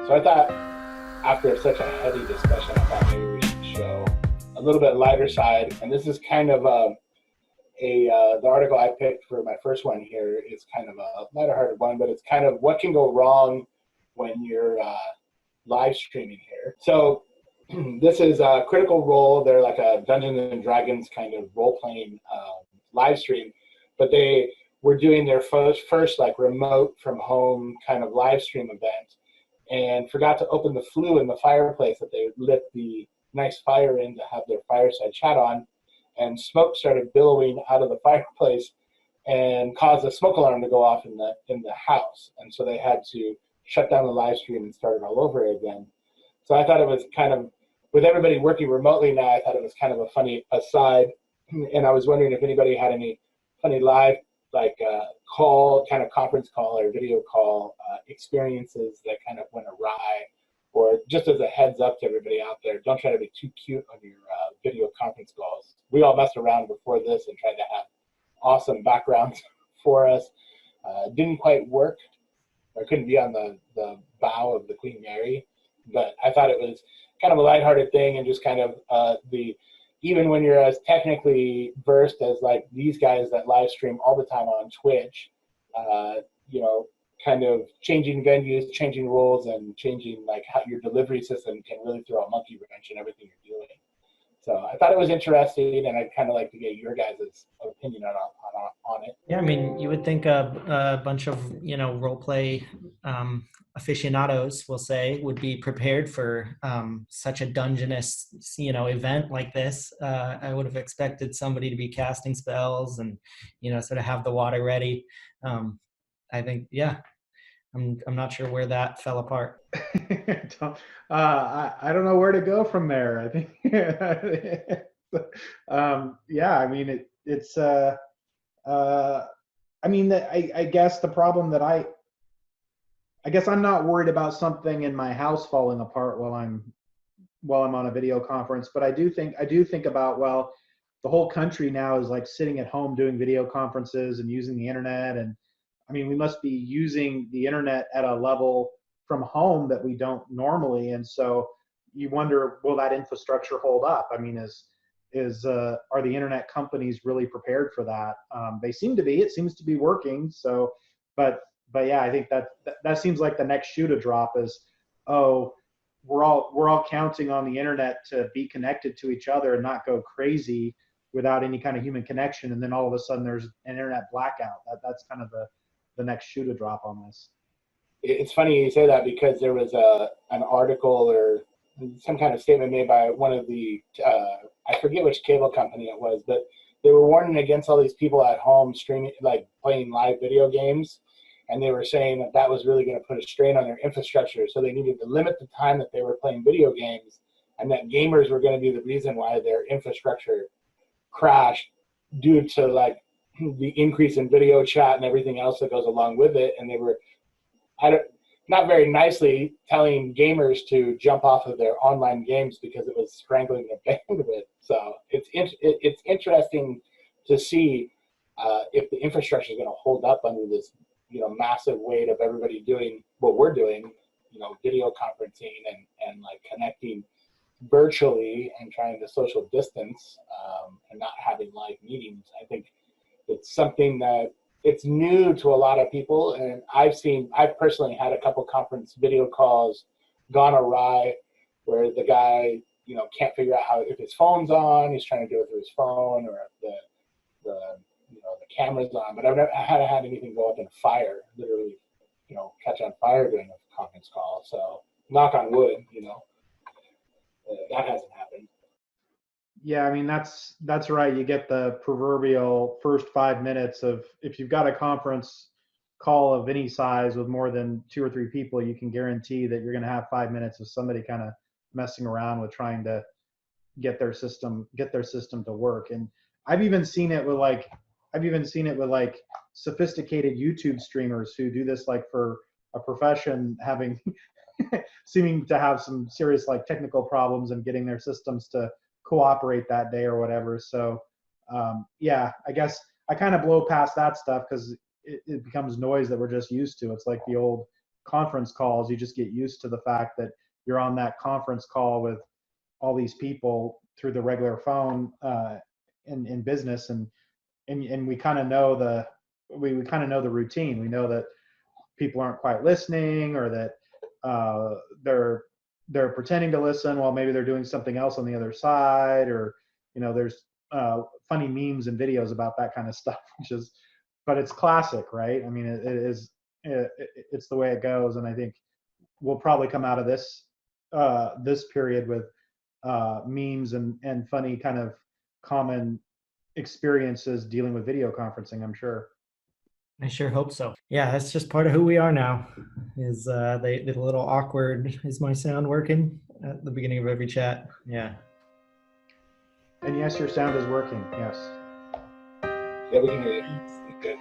So I thought after such a heady discussion, I thought maybe we should show a little bit lighter side. And this is kind of the article I picked for my first one here is kind of a lighter-hearted one, but it's kind of what can go wrong when you're live streaming here. So this is a Critical Role. They're like a Dungeons and Dragons kind of role-playing live stream, but they were doing their first like remote from home kind of live stream event and forgot to open the flue in the fireplace that they lit the nice fire in to have their fireside chat on, and smoke started billowing out of the fireplace and caused a smoke alarm to go off in the house. And so they had to shut down the live stream and start it all over again. So I thought it was kind of, with everybody working remotely now, I thought it was kind of a funny aside. And I was wondering if anybody had any funny live, like call, kind of conference call or video call experiences that kind of went awry, or just as a heads up to everybody out there, don't try to be too cute on your video conference calls. We all messed around before this and tried to have awesome backgrounds for us. Didn't quite work. I couldn't be on the bow of the Queen Mary, but I thought it was kind of a lighthearted thing, and just kind of even when you're as technically versed as like these guys that live stream all the time on Twitch, kind of changing venues, changing rules, and changing like how your delivery system can really throw a monkey wrench in everything you're doing. So I thought it was interesting, and I'd kind of like to get your guys' opinion on it. Yeah, I mean, you would think a bunch of, role play aficionados, we'll say, would be prepared for such a dungeness, event like this. I would have expected somebody to be casting spells and, sort of have the water ready. I think, yeah, I'm not sure where that fell apart. I don't know where to go from there. I think, yeah, I mean, I guess the problem that I guess I'm not worried about something in my house falling apart while I'm on a video conference, but I do think about, well, the whole country now is like sitting at home doing video conferences and using the internet, and I mean, we must be using the internet at a level from home that we don't normally, and so you wonder, will that infrastructure hold up? I mean, are the internet companies really prepared for that? They seem to be. It seems to be working. So, but yeah, I think that seems like the next shoe to drop is, oh, we're all counting on the internet to be connected to each other and not go crazy without any kind of human connection, and then all of a sudden there's an internet blackout. That's kind of the next shoe to drop on this. It's funny you say that, because there was an article or some kind of statement made by one of the, I forget which cable company it was, but they were warning against all these people at home streaming, like playing live video games. And they were saying that was really going to put a strain on their infrastructure. So they needed to limit the time that they were playing video games, and that gamers were going to be the reason why their infrastructure crashed due to like the increase in video chat and everything else that goes along with it. And they were, not very nicely, telling gamers to jump off of their online games because it was strangling their bandwidth. So it's interesting to see if the infrastructure is going to hold up under this, massive weight of everybody doing what we're doing, video conferencing and like connecting virtually and trying to social distance and not having live meetings. I think it's something that it's new to a lot of people, and I've personally had a couple conference video calls gone awry where the guy, can't figure out if his phone's on, he's trying to do it through his phone, or if the camera's on. But I've never had anything go up in a fire, literally, catch on fire during a conference call. So knock on wood, that hasn't happened. Yeah, I mean, that's right. You get the proverbial first 5 minutes of, if you've got a conference call of any size with more than 2 or 3 people, you can guarantee that you're going to have 5 minutes of somebody kind of messing around with trying to get their system to work. And I've even seen it with like sophisticated YouTube streamers who do this like for a profession, having seeming to have some serious like technical problems and getting their systems to cooperate that day or whatever. So yeah, I guess I kind of blow past that stuff because it becomes noise that we're just used to. It's like the old conference calls, you just get used to the fact that you're on that conference call with all these people through the regular phone in business, and we kind of know we kind of know the routine. We know that people aren't quite listening, or that they're pretending to listen while maybe they're doing something else on the other side, or there's funny memes and videos about that kind of stuff, but it's classic, right? I mean, it's the way it goes, and I think we'll probably come out of this period with memes and funny kind of common experiences dealing with video conferencing, I'm sure. I sure hope so. Yeah, that's just part of who we are now. Is the little awkward, is my sound working at the beginning of every chat? Yeah. And yes, your sound is working. Yes. Yeah, we can hear you. Good.